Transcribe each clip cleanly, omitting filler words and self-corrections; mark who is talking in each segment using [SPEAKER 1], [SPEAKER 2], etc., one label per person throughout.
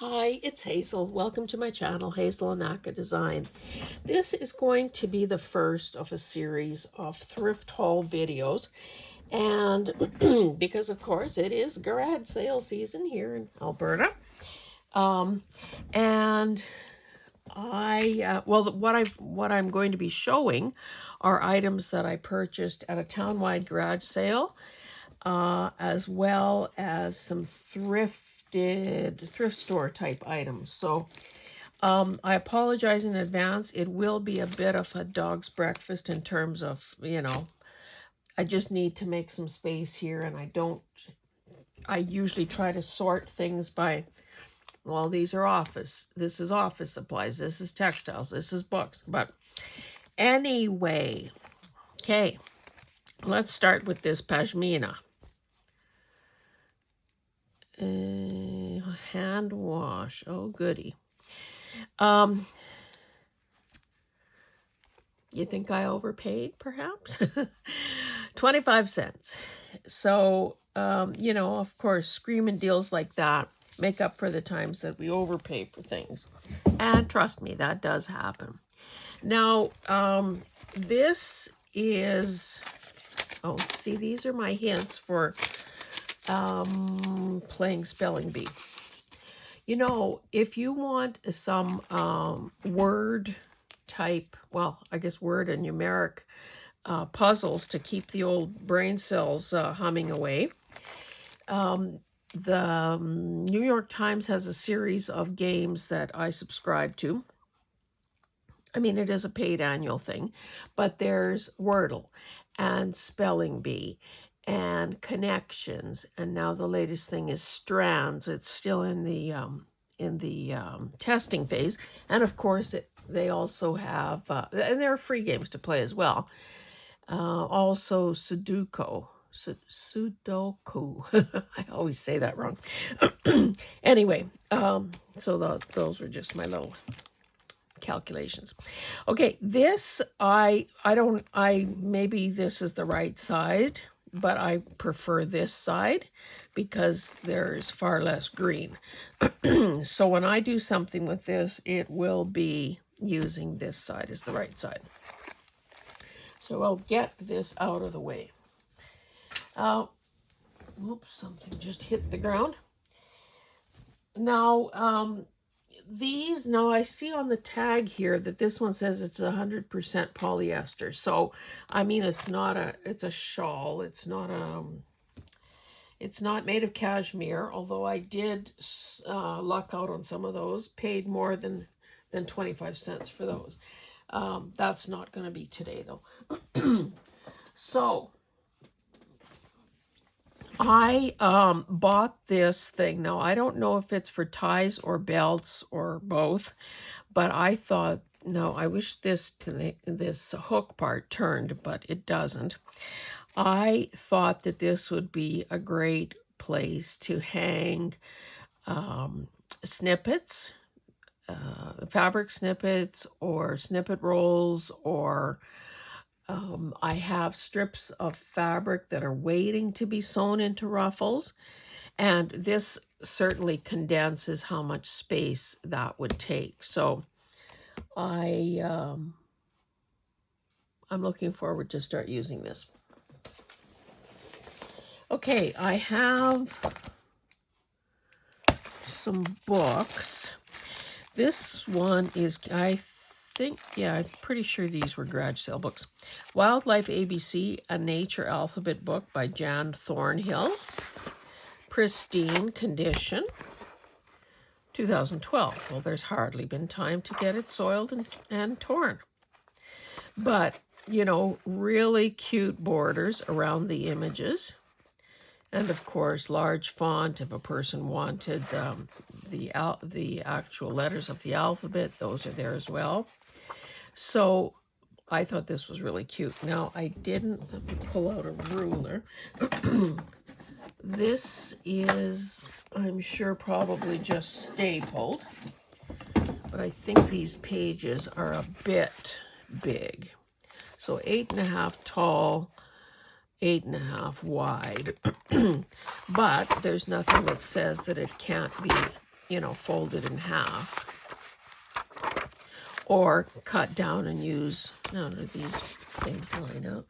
[SPEAKER 1] Hi, it's Hazel. Welcome to my channel, Hazel and Aka Design. This is going to be the first of a series of thrift haul videos. And because of course it is garage sale season here in Alberta. And what I'm going to be showing are items that I purchased at a town-wide garage sale, as well as some thrift store type items. So I apologize in advance. It will be a bit of a dog's breakfast in terms of, I just need to make some space here, and I usually try to sort things by, well, these are this is office supplies, this is textiles, this is books. But anyway, okay, let's start with this pashmina. Hand wash. Oh, goody. You think I overpaid, perhaps? 25 cents. So, of course, screaming deals like that make up for the times that we overpay for things. And trust me, that does happen. Now, this is... Oh, see, these are my hints for playing spelling bee. If you want some word type, well, I guess word and numeric puzzles to keep the old brain cells humming away, the New York Times has a series of games that I subscribe to. I mean, it is a paid annual thing, but there's Wordle and Spelling Bee and Connections, and now the latest thing is Strands. It's still in the testing phase, and of course they also have and there are free games to play as well. Also Sudoku. I always say that wrong. Anyway, so those are just my little calculations. Okay, this maybe this is the right side, but I prefer this side because there's far less green. So when I do something with this, it will be using this side as the right side. So I'll get this out of the way. Oops, something just hit the ground. Now, now I see on the tag here that this one says it's 100% polyester. So, I mean, it's a shawl. It's not made of cashmere, although I did luck out on some of those, paid more than 25 cents for those. That's not going to be today, though. So, I bought this thing. Now, I don't know if it's for ties or belts or both, but I thought, no, I wish this hook part turned, but it doesn't. I thought that this would be a great place to hang snippets, fabric snippets, or snippet rolls, or I have strips of fabric that are waiting to be sewn into ruffles, and this certainly condenses how much space that would take. So I'm looking forward to start using this. Okay, I have some books. This one is, I'm pretty sure these were garage sale books. Wildlife ABC, a nature alphabet book by Jan Thornhill. Pristine condition. 2012. Well, there's hardly been time to get it soiled and torn. But, really cute borders around the images. And of course, large font if a person wanted the actual letters of the alphabet. Those are there as well. So I thought this was really cute. Now, let me pull out a ruler. This is, I'm sure, probably just stapled. But I think these pages are a bit big. So 8.5 tall, 8.5 wide. But there's nothing that says that it can't be you know, folded in half. Or cut down and use, no, do these things line up?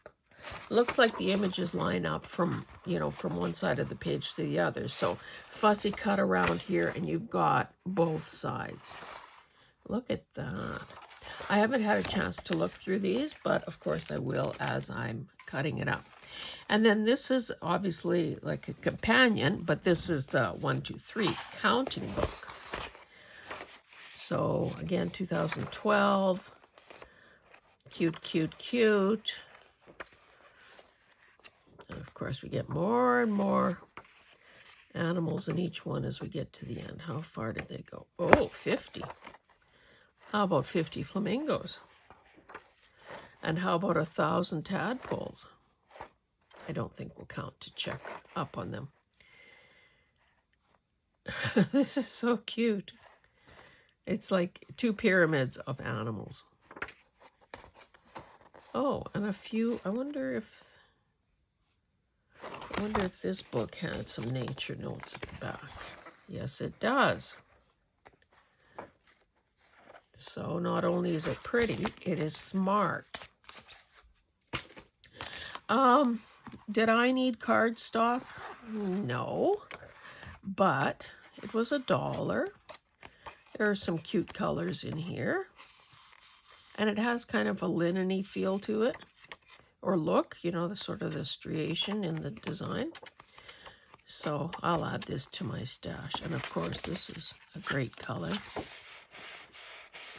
[SPEAKER 1] Looks like the images line up from, you know, from one side of the page to the other. So fussy cut around here and you've got both sides. Look at that. I haven't had a chance to look through these, but of course I will as I'm cutting it up. And then this is obviously like a companion, but this is the 1, 2, 3 counting book. So again, 2012, cute, cute, cute. And of course we get more and more animals in each one as we get to the end. How far did they go? Oh, 50. How about 50 flamingos? And how about 1,000 tadpoles? I don't think we'll count to check up on them. This is so cute. It's like 2 pyramids of animals. Oh, and a few, I wonder if this book had some nature notes at the back. Yes, it does. So not only is it pretty, it is smart. Did I need cardstock? No, but it was $1. There are some cute colors in here. And it has kind of a linen-y feel to it. Or look, you know, the sort of the striation in the design. So I'll add this to my stash. And of course, this is a great color.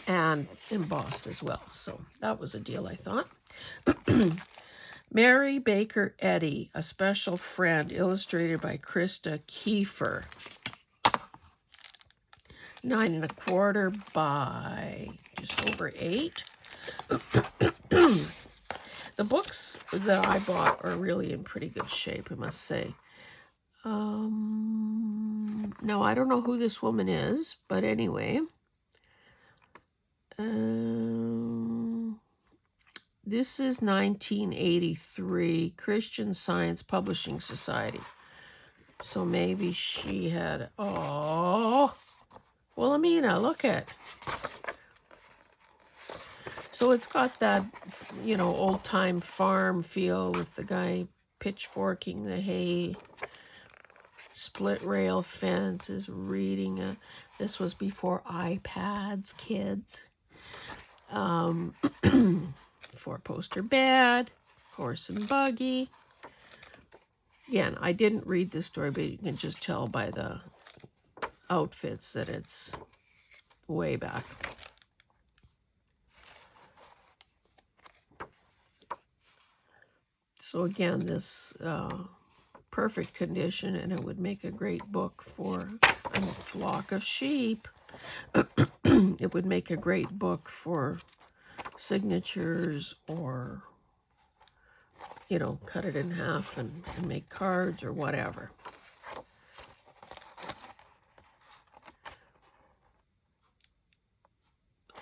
[SPEAKER 1] And embossed as well. So that was a deal, I thought. Mary Baker Eddy, A Special Friend, illustrated by Krista Kiefer. 9 1/4 by just over 8. The books that I bought are really in pretty good shape, I must say. No, I don't know who this woman is, but anyway. This is 1983, Christian Science Publishing Society. So maybe she had, oh, Wilhelmina, look at. So it's got that, you know, old-time farm feel with the guy pitchforking the hay. Split rail fence is reading a, this was before iPads, kids. 4-poster bed, horse and buggy. Again, I didn't read this story, but you can just tell by the outfits that it's way back. So again, this perfect condition, and it would make a great book for a flock of sheep. It would make a great book for signatures, or, you know, cut it in half and make cards or whatever.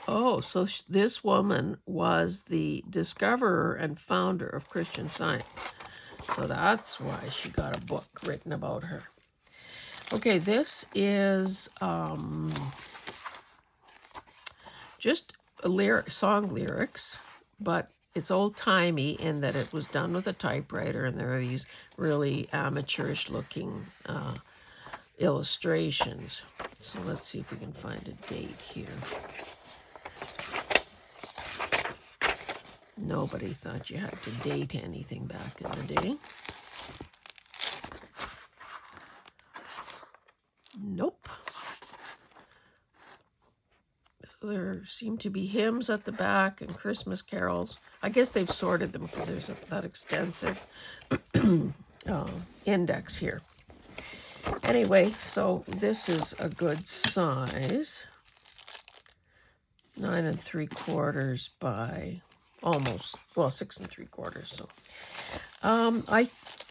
[SPEAKER 1] Oh, so this woman was the discoverer and founder of Christian Science. So that's why she got a book written about her. Okay, this is just song lyrics, but it's old-timey in that it was done with a typewriter, and there are these really amateurish looking illustrations. So let's see if we can find a date here. Nobody thought you had to date anything back in the day. Nope. So there seem to be hymns at the back and Christmas carols. I guess they've sorted them because there's that extensive index here. Anyway, so this is a good size. 9 3/4 by almost, well, 6 3/4. So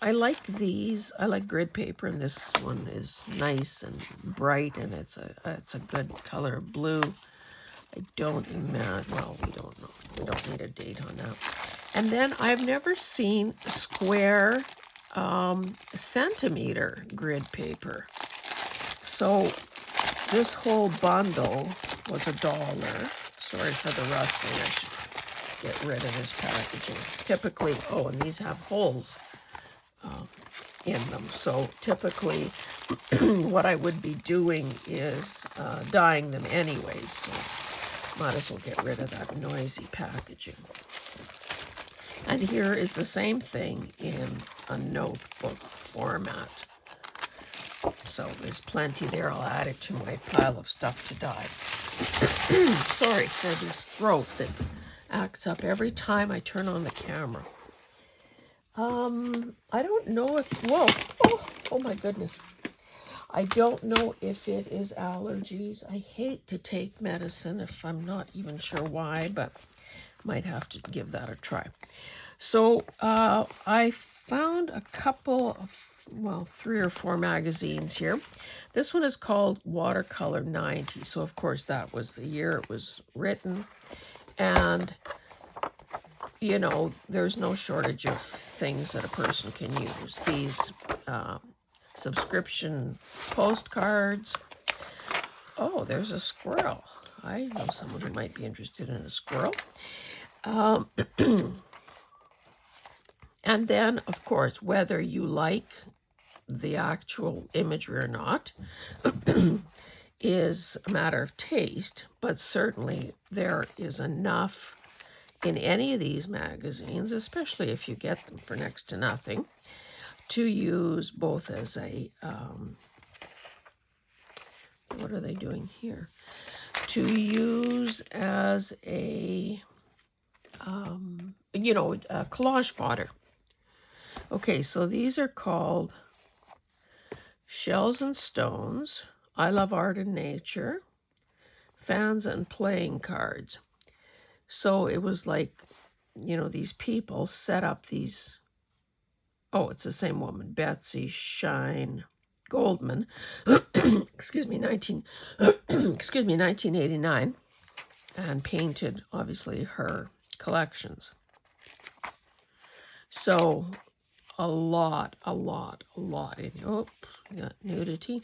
[SPEAKER 1] I like these. I like grid paper, and this one is nice and bright, and it's a good color of blue. I don't imagine, well, we don't know. We don't need a date on that. And then I've never seen square centimeter grid paper. So This whole bundle was $1. Sorry for the rustling. I should get rid of this packaging. Typically, oh, and these have holes in them. So typically, what I would be doing is dyeing them anyways. So might as well get rid of that noisy packaging. And here is the same thing in a notebook format. So there's plenty there. I'll add it to my pile of stuff to dye. Sorry for this throat that acts up every time I turn on the camera. I don't know if, whoa, oh my goodness. I don't know if it is allergies. I hate to take medicine if I'm not even sure why, but might have to give that a try. So I found a couple of, well, 3 or 4 magazines here. This one is called Watercolor 90. So of course that was the year it was written. And you know, there's no shortage of things that a person can use. These subscription postcards. Oh, there's a squirrel. I know someone who might be interested in a squirrel. And then, of course, whether you like the actual imagery or not is a matter of taste, but certainly there is enough in any of these magazines, especially if you get them for next to nothing, to use both as a, what are they doing here? To use as a, you know, a collage fodder. Okay, so these are called Shells and Stones, I Love Art and Nature, Fans and Playing Cards. So it was like, you know, these people set up these, oh, it's the same woman, Betsy Shine Goldman, excuse me, 1989, and painted, obviously, her collections. So a lot in here. Oh, we got nudity.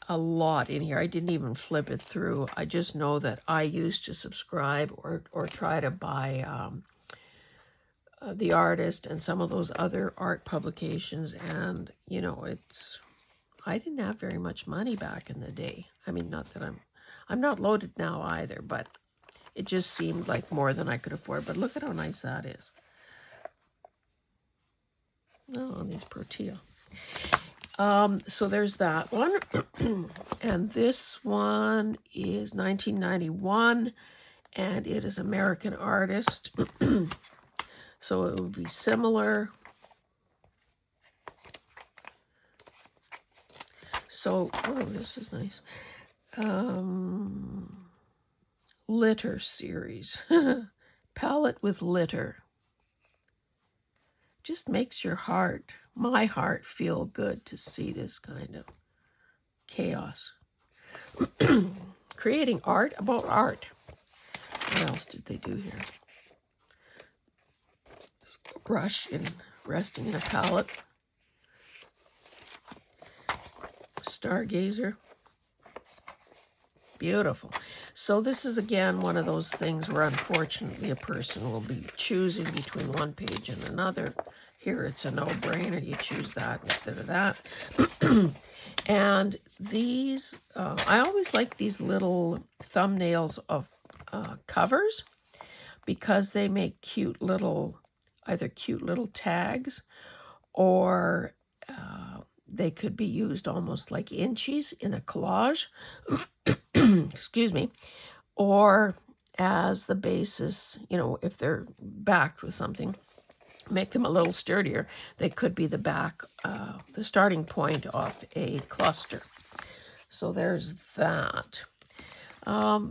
[SPEAKER 1] A lot in here. I didn't even flip it through. I just know that I used to subscribe or try to buy The Artist and some of those other art publications, and you know, I didn't have very much money back in the day. I mean, not that I'm not loaded now either, but it just seemed like more than I could afford. But look at how nice that is. Oh, these Protea. So there's that one. And this one is 1991, and it is American Artist. So it would be similar. So, oh, this is nice. Litter series. Palette with litter. Just makes your heart, my heart, feel good to see this kind of chaos. Creating art about art. What else did they do here? This brush resting in a palette. Stargazer. Beautiful. So this is, again, one of those things where, unfortunately, a person will be choosing between one page and another. Here, it's a no-brainer. You choose that instead of that. And these, I always like these little thumbnails of covers because they make cute little, either cute little tags or they could be used almost like inchies in a collage. Excuse me, or as the basis, you know, if they're backed with something, make them a little sturdier. They could be the back, the starting point of a cluster. So there's that.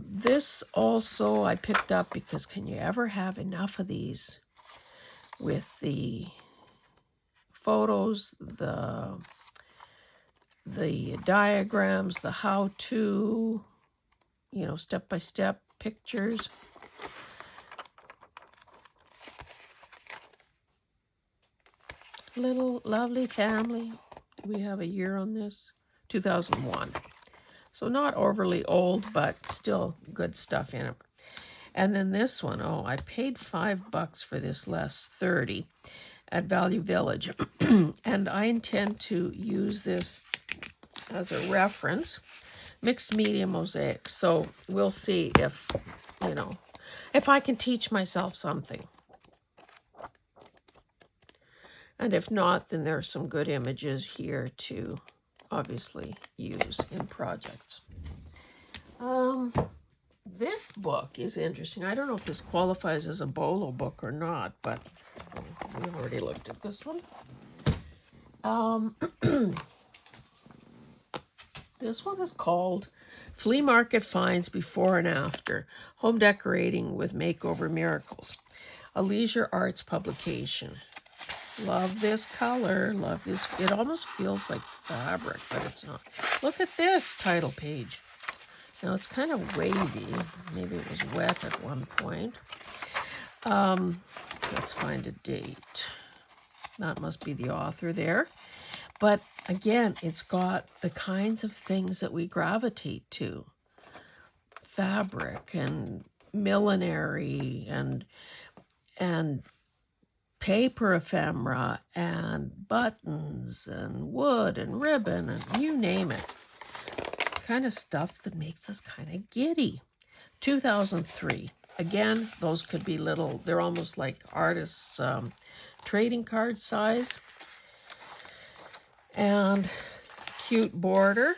[SPEAKER 1] This also I picked up because can you ever have enough of these with the photos, the diagrams, the how-to, you know, step-by-step pictures. Little lovely family. Do we have a year on this? 2001. So not overly old, but still good stuff in it. And then this one, oh, I paid $5 for this, less 30 at Value Village. And I intend to use this as a reference. Mixed media mosaics. So we'll see if, you know, if I can teach myself something. And if not, then there's some good images here to obviously use in projects. This book is interesting. I don't know if this qualifies as a BOLO book or not, but we already looked at this one. This one is called Flea Market Finds Before and After, Home Decorating with Makeover Miracles, a leisure arts publication. Love this color, love this. It almost feels like fabric, but it's not. Look at this title page. Now it's kind of wavy. Maybe it was wet at one point. Let's find a date. That must be the author there. But again, it's got the kinds of things that we gravitate to. Fabric and millinery and paper ephemera and buttons and wood and ribbon and you name it. Kind of stuff that makes us kind of giddy. 2003. Again, those could be little, they're almost like artists' trading card size. And cute border,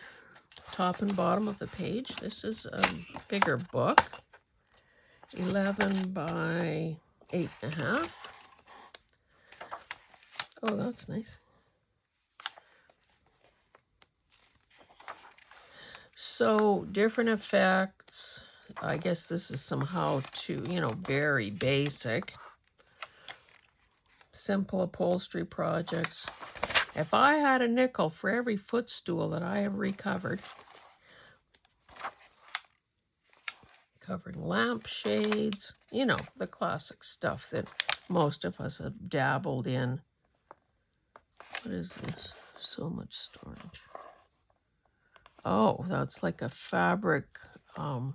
[SPEAKER 1] top and bottom of the page. This is a bigger book. 11 by 8.5. Oh, that's nice. So different effects. I guess this is some how-to, you know, very basic. Simple upholstery projects. If I had a nickel for every footstool that I have recovered, covering lampshades, you know, the classic stuff that most of us have dabbled in. What is this? So much storage. Oh, that's like a fabric. Oh,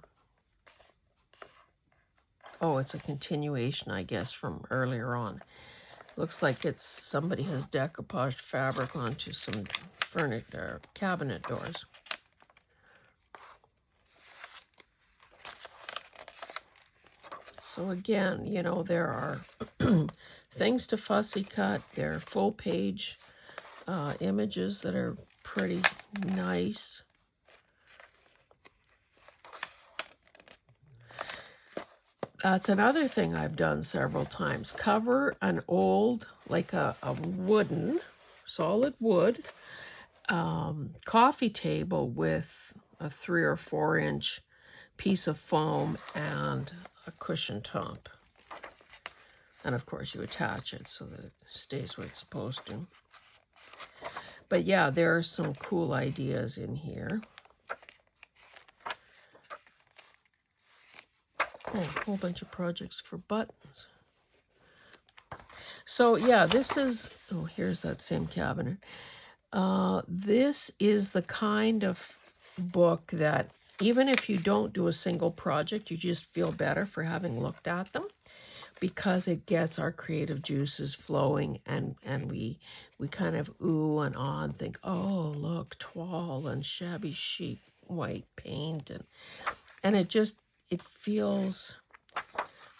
[SPEAKER 1] it's a continuation, I guess, from earlier on. Looks like it's somebody has decoupaged fabric onto some furniture, cabinet doors. So again, you know, there are things to fussy cut. There are full page images that are pretty nice. That's another thing I've done several times. Cover an old, like a wooden, solid wood, coffee table with a 3 or 4 inch piece of foam and a cushion top. And of course you attach it so that it stays where it's supposed to. But yeah, there are some cool ideas in here. Oh, a whole bunch of projects for buttons. So yeah, this is, oh, here's that same cabinet. This is the kind of book that even if you don't do a single project, you just feel better for having looked at them, because it gets our creative juices flowing, and we kind of ooh and ah and think, oh, look, toile and shabby chic white paint, and it feels,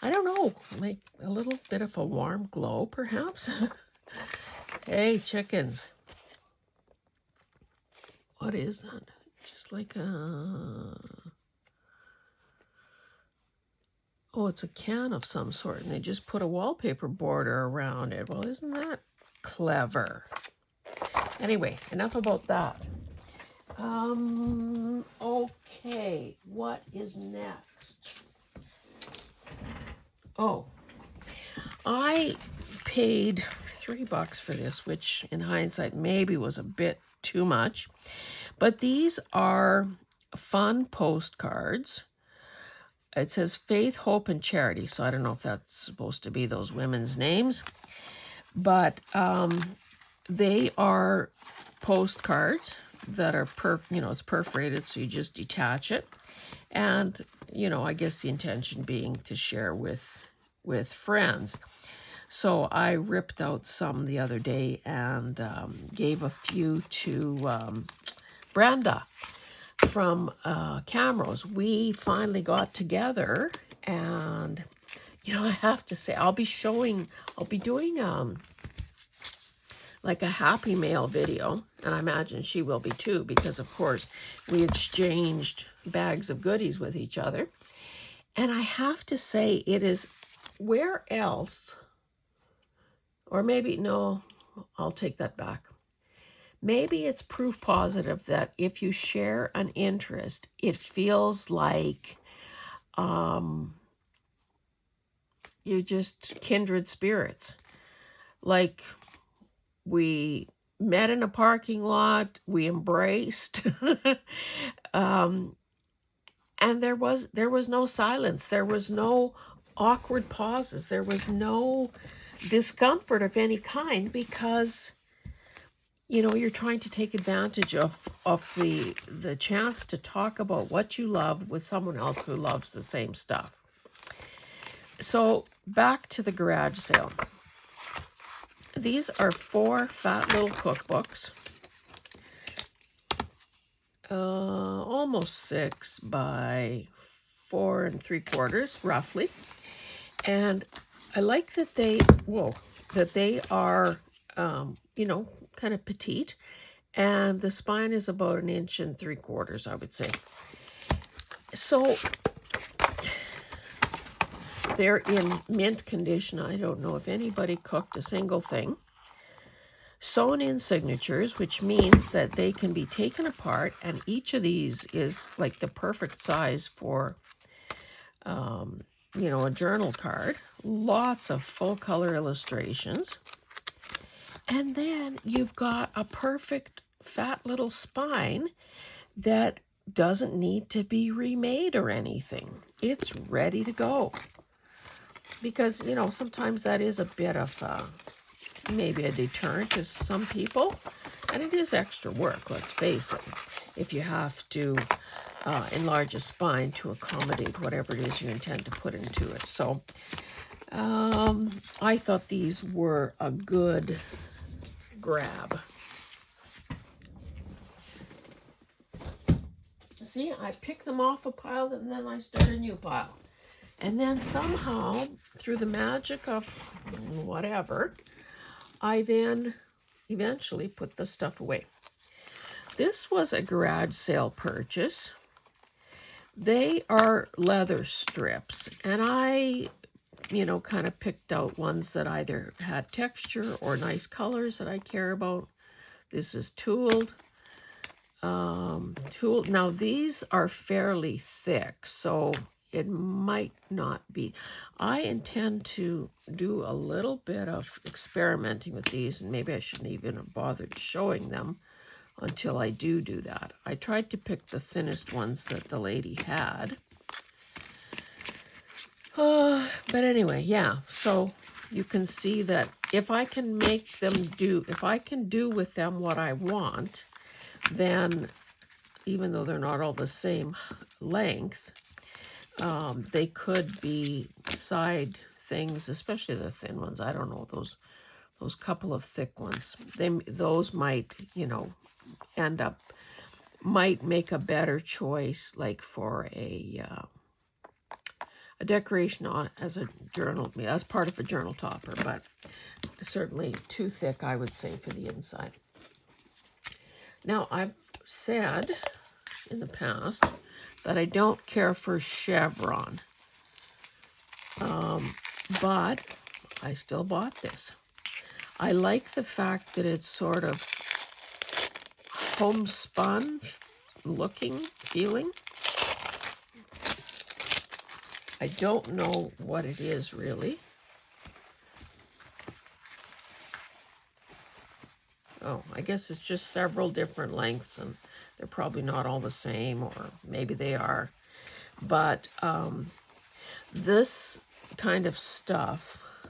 [SPEAKER 1] I don't know, like a little bit of a warm glow, perhaps. Hey, chickens. What is that? Just like a... Oh, it's a can of some sort, and they just put a wallpaper border around it. Well, isn't that clever? Anyway, enough about that. Okay, what is next? Oh, I paid $3 for this, which in hindsight maybe was a bit too much. But these are fun postcards. It says Faith, Hope, and Charity. So I don't know if that's supposed to be those women's names. But they are postcards that are it's perforated, so you just detach it. And, I guess the intention being to share with friends. So I ripped out some the other day and gave a few to Brenda from Camrose. We finally got together, and, I have to say, I'll be doing like a Happy Mail video, and I imagine she will be too, because of course we exchanged bags of goodies with each other. And I have to say, it is, where else, or maybe, no, I'll take that back. Maybe it's proof positive that if you share an interest, it feels like you're just kindred spirits. Like, we met in a parking lot, we embraced, and there was no silence, there was no awkward pauses, there was no discomfort of any kind, because you're trying to take advantage of the chance to talk about what you love with someone else who loves the same stuff. So back to the garage sale. These are 4 fat little cookbooks, almost 6 by 4 3/4 roughly. And I like that they are kind of petite, and the spine is about 1 3/4 inches, I would say. So they're in mint condition. I don't know if anybody cooked a single thing. Sewn in signatures, which means that they can be taken apart, and each of these is like the perfect size for a journal card. Lots of full color illustrations. And then you've got a perfect fat little spine that doesn't need to be remade or anything. It's ready to go. Because, sometimes that is a bit of maybe a deterrent to some people. And it is extra work, let's face it, if you have to enlarge a spine to accommodate whatever it is you intend to put into it. So I thought these were a good grab. See, I pick them off a pile and then I start a new pile. And then somehow, through the magic of whatever, I then eventually put the stuff away. This was a garage sale purchase. They are leather strips, and I, kind of picked out ones that either had texture or nice colors that I care about. This is tooled. Now these are fairly thick, so it might not be. I intend to do a little bit of experimenting with these, and maybe I shouldn't even have bothered showing them until I do that. I tried to pick the thinnest ones that the lady had. But anyway, yeah, so you can see that if I can do with them what I want, then even though they're not all the same length, they could be side things, especially the thin ones. I don't know, those couple of thick ones. Those might, might make a better choice, like for a decoration on as a journal, as part of a journal topper, but certainly too thick, I would say, for the inside. Now, I've said in the past that I don't care for chevron, but I still bought this. I like the fact that it's sort of homespun looking, feeling. I don't know what it is really. Oh, I guess it's just several different lengths, and they're probably not all the same, or maybe they are. But this kind of stuff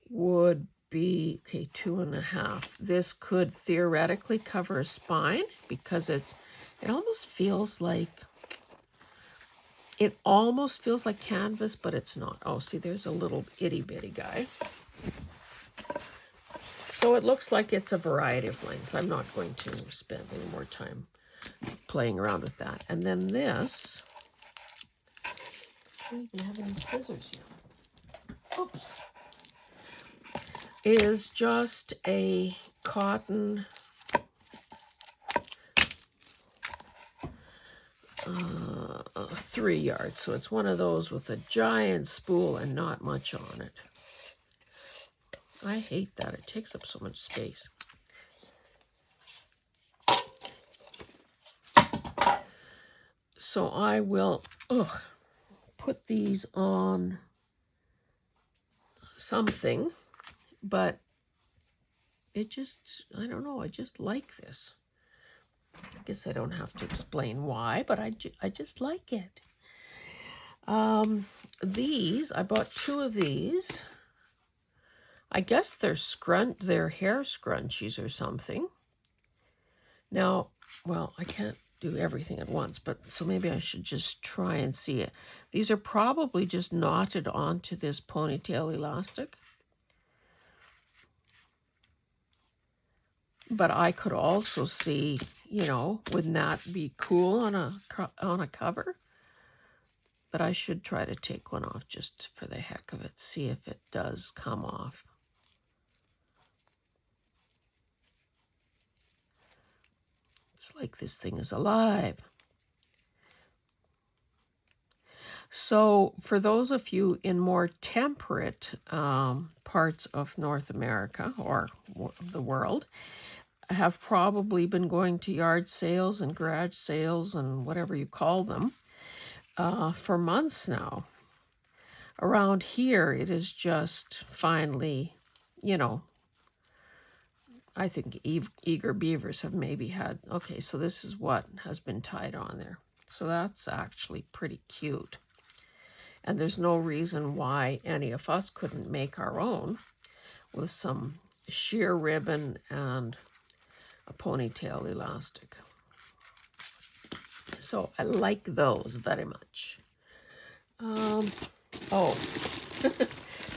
[SPEAKER 1] would be, okay, 2.5. This could theoretically cover a spine because it almost feels like canvas, but it's not. Oh, see, there's a little itty bitty guy. So it looks like it's a variety of lengths. I'm not going to spend any more time playing around with that. And then this, I don't even have any scissors here. Oops. Is just a cotton 3 yards. So it's one of those with a giant spool and not much on it. I hate that. It takes up so much space. So I will put these on something, but it just, I don't know, I just like this. I guess I don't have to explain why, but I just like it. These, I bought 2 of these. I guess they're hair scrunchies or something. Now, well, I can't do everything at once, but so maybe I should just try and see it. These are probably just knotted onto this ponytail elastic. But I could also see, you know, wouldn't that be cool on a cover? But I should try to take one off just for the heck of it, see if it does come off. It's like this thing is alive. So for those of you in more temperate parts of North America or the world, have probably been going to yard sales and garage sales and whatever you call them for months now. Around here, it is just finally, you know, I think eager beavers have maybe had, okay, so this is what has been tied on there. So that's actually pretty cute. And there's no reason why any of us couldn't make our own with some sheer ribbon and a ponytail elastic. So I like those very much.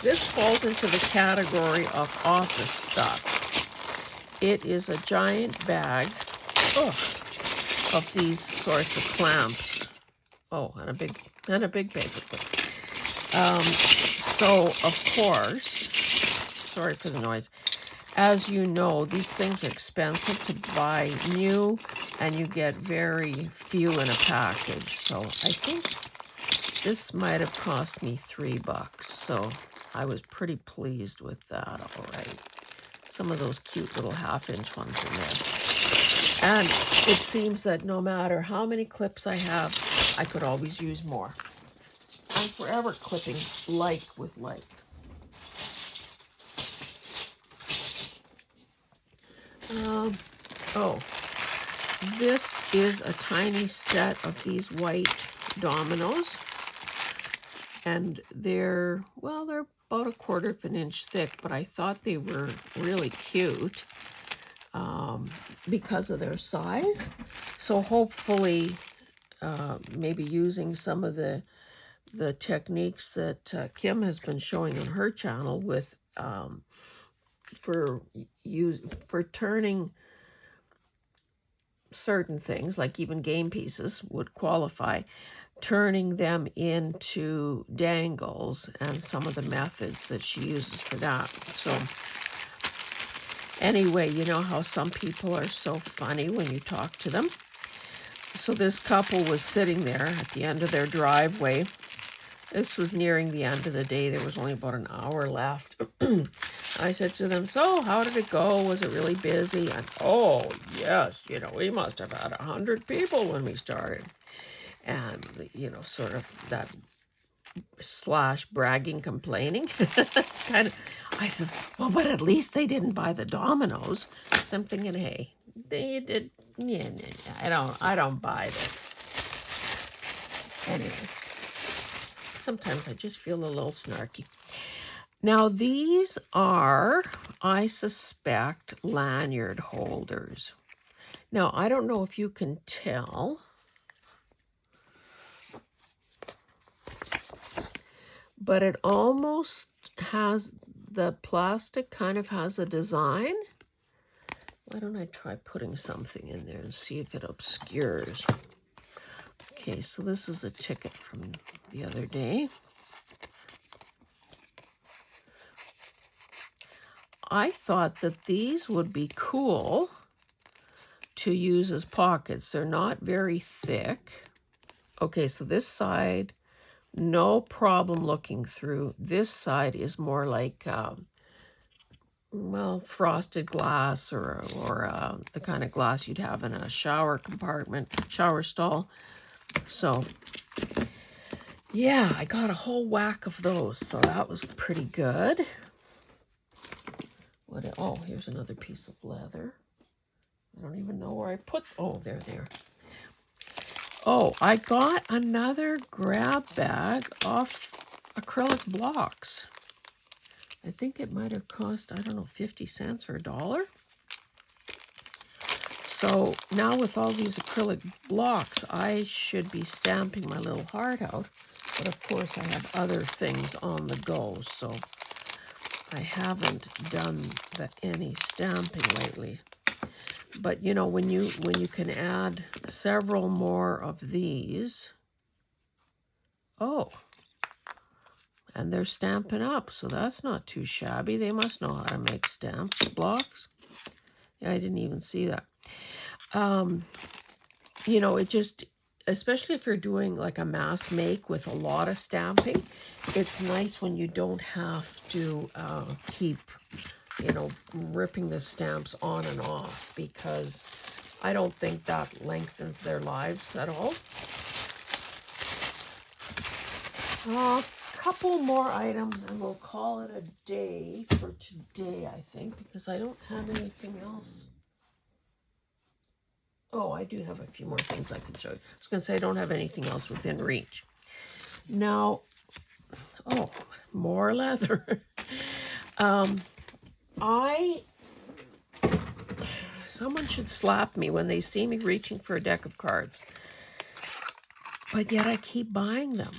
[SPEAKER 1] This falls into the category of office stuff. It is a giant bag of these sorts of clamps. Oh, and a big paper clip. So of course, sorry for the noise. As you know, these things are expensive to buy new, and you get very few in a package. So I think this might have cost me $3. So I was pretty pleased with that. All right. Some of those cute little 1/2-inch ones in there. And it seems that no matter how many clips I have, I could always use more. I'm forever clipping like with like. This is a tiny set of these white dominoes, and they're about 1/4 of an inch thick, but I thought they were really cute because of their size. So hopefully maybe using some of the techniques that Kim has been showing on her channel with for turning certain things, like even game pieces would qualify, turning them into dangles and some of the methods that she uses for that. So anyway, you know how some people are so funny when you talk to them. So this couple was sitting there at the end of their driveway. This was nearing the end of the day. There was only about an hour left. I said to them, so how did it go? Was it really busy? And oh, yes, you know, we must have had 100 people when we started. And, you know, sort of that / bragging, complaining. Kind of. I says, well, but at least they didn't buy the dominoes. So I'm thinking, hey, they did. Yeah, I don't buy this. Anyway, sometimes I just feel a little snarky. Now these are, I suspect, lanyard holders. Now I don't know if you can tell, but it almost has, the plastic kind of has a design. Why don't I try putting something in there and see if it obscures. Okay, so this is a ticket from the other day. I thought that these would be cool to use as pockets. They're not very thick. Okay, so this side, no problem looking through. This side is more like, well, frosted glass or the kind of glass you'd have in a shower compartment, shower stall. So, yeah, I got a whole whack of those, so that was pretty good. Oh, here's another piece of leather. I don't even know where I put, oh, there. Oh, I got another grab bag of acrylic blocks. I think it might have cost, I don't know, 50 cents or $1. So now with all these acrylic blocks, I should be stamping my little heart out. But of course I have other things on the go, so I haven't done any stamping lately. But you know, when you can add several more of these, oh, and they're Stampin' Up, so that's not too shabby. They must know how to make stamp blocks. Yeah, I didn't even see that. You know, it just, especially if you're doing like a mass make with a lot of stamping, it's nice when you don't have to keep, you know, ripping the stamps on and off, because I don't think that lengthens their lives at all. A couple more items and we'll call it a day for today, I think, because I don't have anything else. Oh, I do have a few more things I can show you. I was going to say I don't have anything else within reach. Now, oh, more leather. Someone should slap me when they see me reaching for a deck of cards. But yet I keep buying them.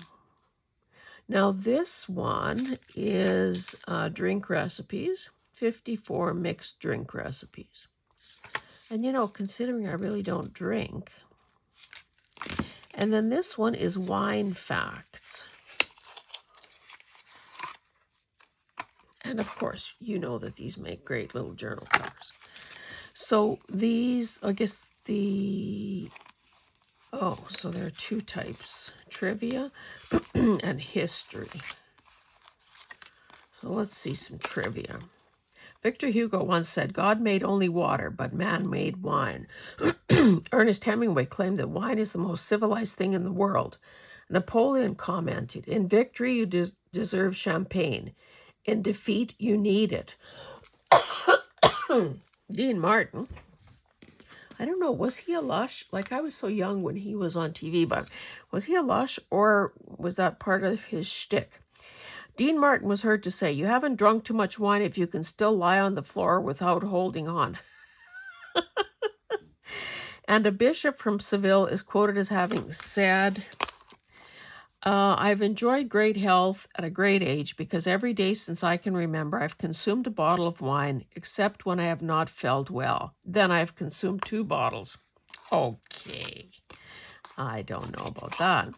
[SPEAKER 1] Now this one is drink recipes, 54 mixed drink recipes. And you know, considering I really don't drink. And then this one is wine facts. And of course, you know that these make great little journal covers. So these, I guess so there are two types, trivia and history. So let's see some trivia. Victor Hugo once said, God made only water, but man made wine. Ernest Hemingway claimed that wine is the most civilized thing in the world. Napoleon commented, in victory you deserve champagne. In defeat you need it. Dean Martin, I don't know, was he a lush? Like, I was so young when he was on TV, but was he a lush, or was that part of his shtick? Dean Martin was heard to say, you haven't drunk too much wine if you can still lie on the floor without holding on. And a bishop from Seville is quoted as having said, I've enjoyed great health at a great age because every day since I can remember I've consumed a bottle of wine, except when I have not felt well. Then I've consumed 2 bottles. Okay. I don't know about that.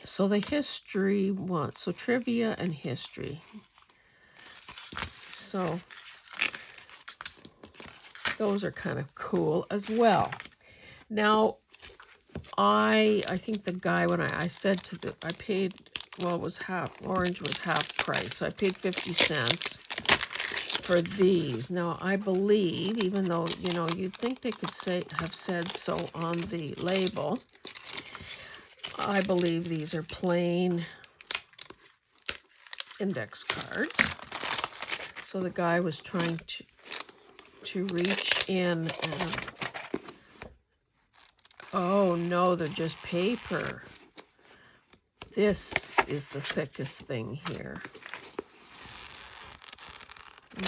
[SPEAKER 1] So the history one, so trivia and history. So those are kind of cool as well. Now, I think the guy, when I said I paid, well, it was orange was half price, so I paid 50 cents for these. Now, I believe, even though, you know, you'd think they could have said so on the label, I believe these are plain index cards. So the guy was trying to reach in and, oh no, they're just paper. this is the thickest thing here.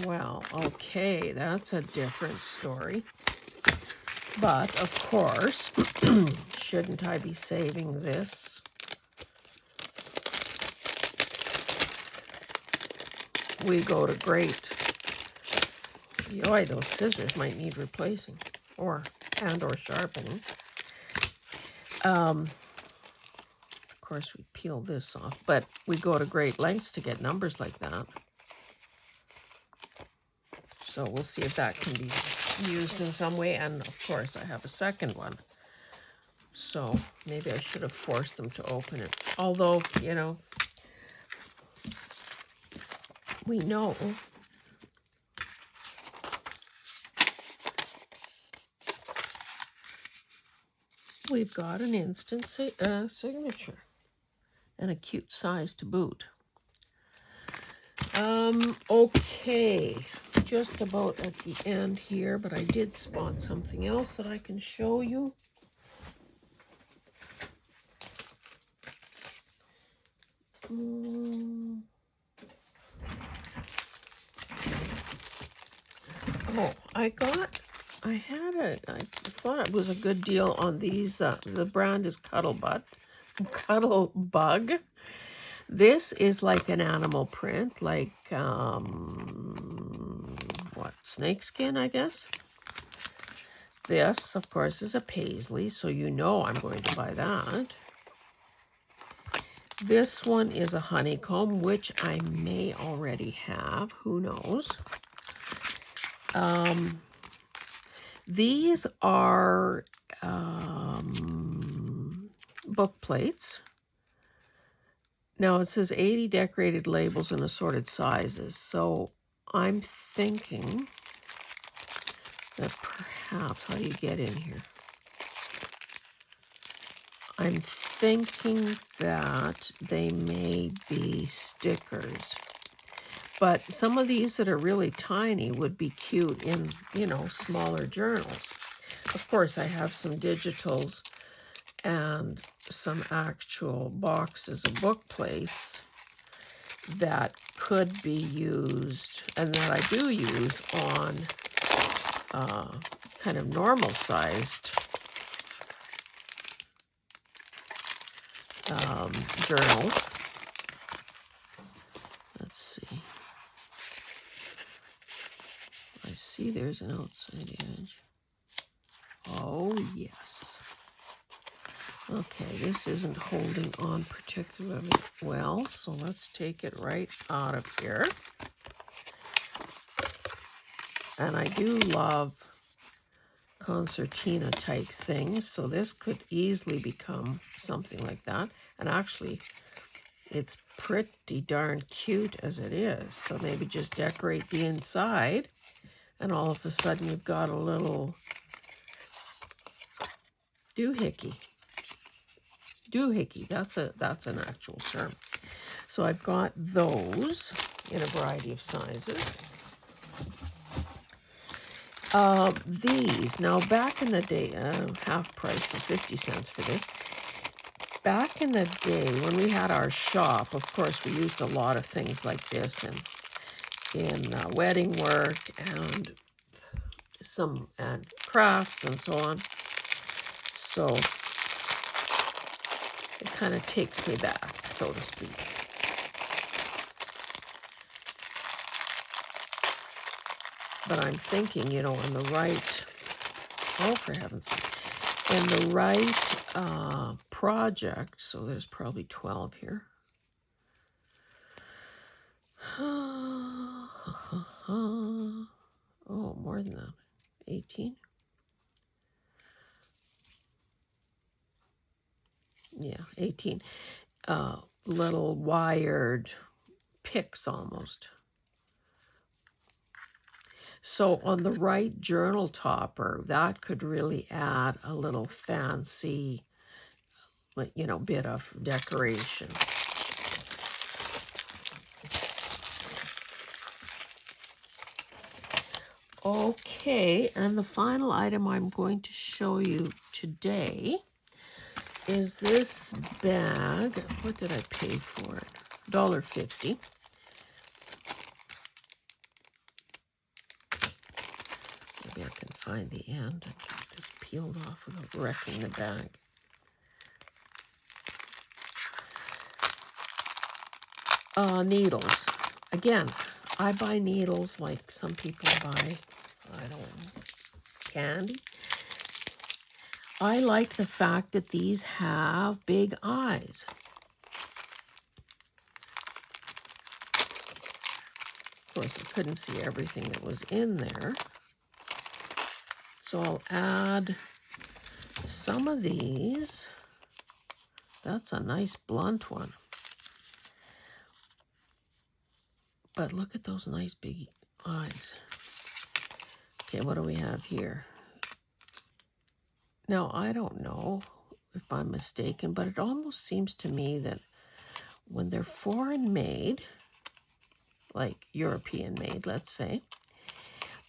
[SPEAKER 1] Well, okay, that's a different story. But, of course, shouldn't I be saving this? We go to great. Yoy, those scissors might need replacing or sharpening. Of course, we peel this off, but we go to great lengths to get numbers like that. So we'll see if that can be used in some way. And of course, I have a second one. So maybe I should have forced them to open it. Although, you know, we know we've got an instant signature and a cute size to boot. Okay, just about at the end here, but I did spot something else that I can show you. Oh, I thought it was a good deal on these. The brand is Cuttlebug. This is like an animal print, like, what, snakeskin, I guess? This, of course, is a paisley, so you know I'm going to buy that. This one is a honeycomb, which I may already have. Who knows? These are book plates. Now, it says 80 decorated labels in assorted sizes. So I'm thinking that perhaps, how do you get in here? I'm thinking that they may be stickers. But some of these that are really tiny would be cute in, you know, smaller journals. Of course, I have some digitals and some actual boxes of book plates that could be used, and that I do use on kind of normal sized journals. Let's see. I see there's an outside edge. Oh, yes. Okay, this isn't holding on particularly well, so let's take it right out of here. And I do love concertina type things, so this could easily become something like that. And actually, it's pretty darn cute as it is. So maybe just decorate the inside, and all of a sudden you've got a little doohickey. Doohickey, that's an actual term. So I've got those in a variety of sizes. These, now back in the day, half price of 50 cents for this. Back in the day when we had our shop, of course, we used a lot of things like this in wedding work and some crafts and so on. So it kind of takes me back, so to speak. But I'm thinking, you know, on the right, oh, for heaven's sake, in the right project, so there's probably 12 here. Oh, more than that, 18. Yeah, 18. Little wired picks almost. So on the right journal topper, that could really add a little fancy, you know, bit of decoration. Okay, and the final item I'm going to show you today is this bag. What did I pay for it? $1.50. Maybe I can find the end and get this peeled off without wrecking the bag. Needles. Again, I buy needles like some people buy, I don't know, candy. I like the fact that these have big eyes. Of course, I couldn't see everything that was in there. So I'll add some of these. That's a nice blunt one. But look at those nice big eyes. Okay, what do we have here? Now, I don't know if I'm mistaken, but it almost seems to me that when they're foreign made, like European made, let's say,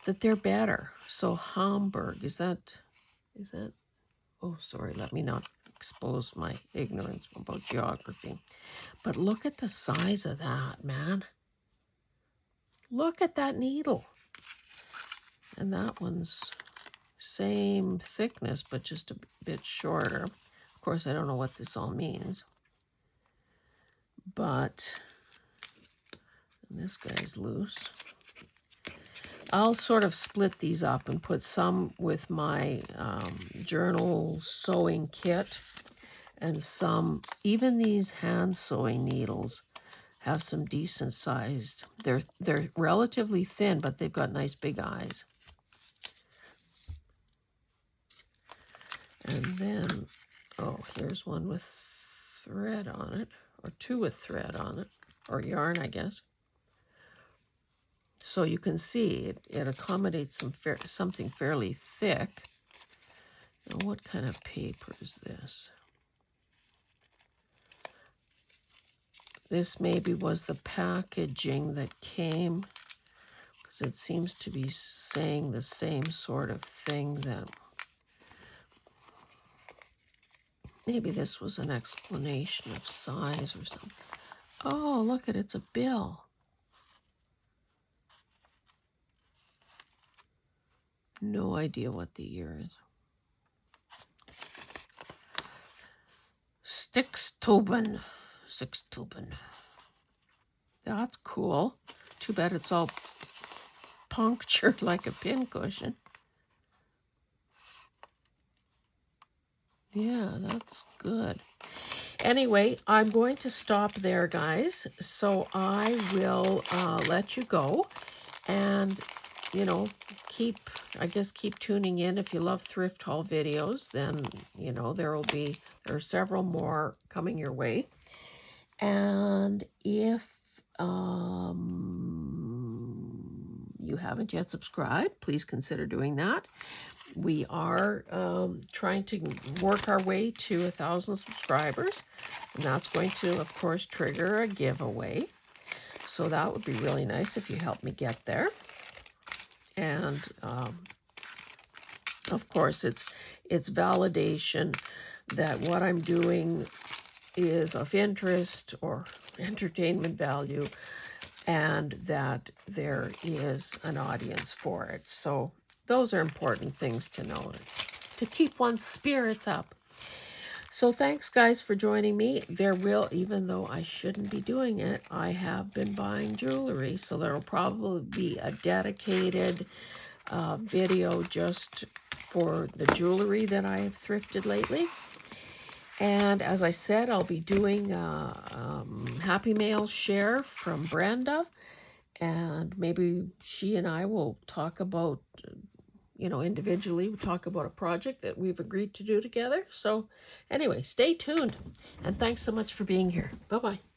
[SPEAKER 1] that they're better. So Hamburg, is that, oh, sorry, let me not expose my ignorance about geography. But look at the size of that, man. Look at that needle. And that one's same thickness, but just a bit shorter. Of course, I don't know what this all means. But this guy's loose. I'll sort of split these up and put some with my journal sewing kit, and some, even these hand sewing needles have some decent sized. They're relatively thin, but they've got nice big eyes. And then, oh, here's one with thread on it, or two with thread on it, or yarn, I guess. So you can see it accommodates something fairly thick. Now, what kind of paper is this? This maybe was the packaging that came, because it seems to be saying the same sort of thing that maybe this was an explanation of size or something. Oh, look at it, it's a bill. No idea what the year is. Sixtuben. That's cool. Too bad it's all punctured like a pincushion. Yeah, that's good. Anyway, I'm going to stop there, guys. So I will let you go. And, you know, keep tuning in. If you love thrift haul videos, then, you know, there are several more coming your way. And if you haven't yet subscribed, please consider doing that. We are trying to work our way to 1,000 subscribers, and that's going to, of course, trigger a giveaway. So that would be really nice if you help me get there. And of course, it's validation that what I'm doing is of interest or entertainment value, and that there is an audience for it. So those are important things to know to keep one's spirits up. So thanks, guys, for joining me. There will, even though I shouldn't be doing it, I have been buying jewelry, so there will probably be a dedicated video just for the jewelry that I have thrifted lately. And as I said, I'll be doing Happy Mail share from Brenda, and maybe she and I will talk about, you know, individually, we'll talk about a project that we've agreed to do together. So anyway, stay tuned, and thanks so much for being here. Bye-bye.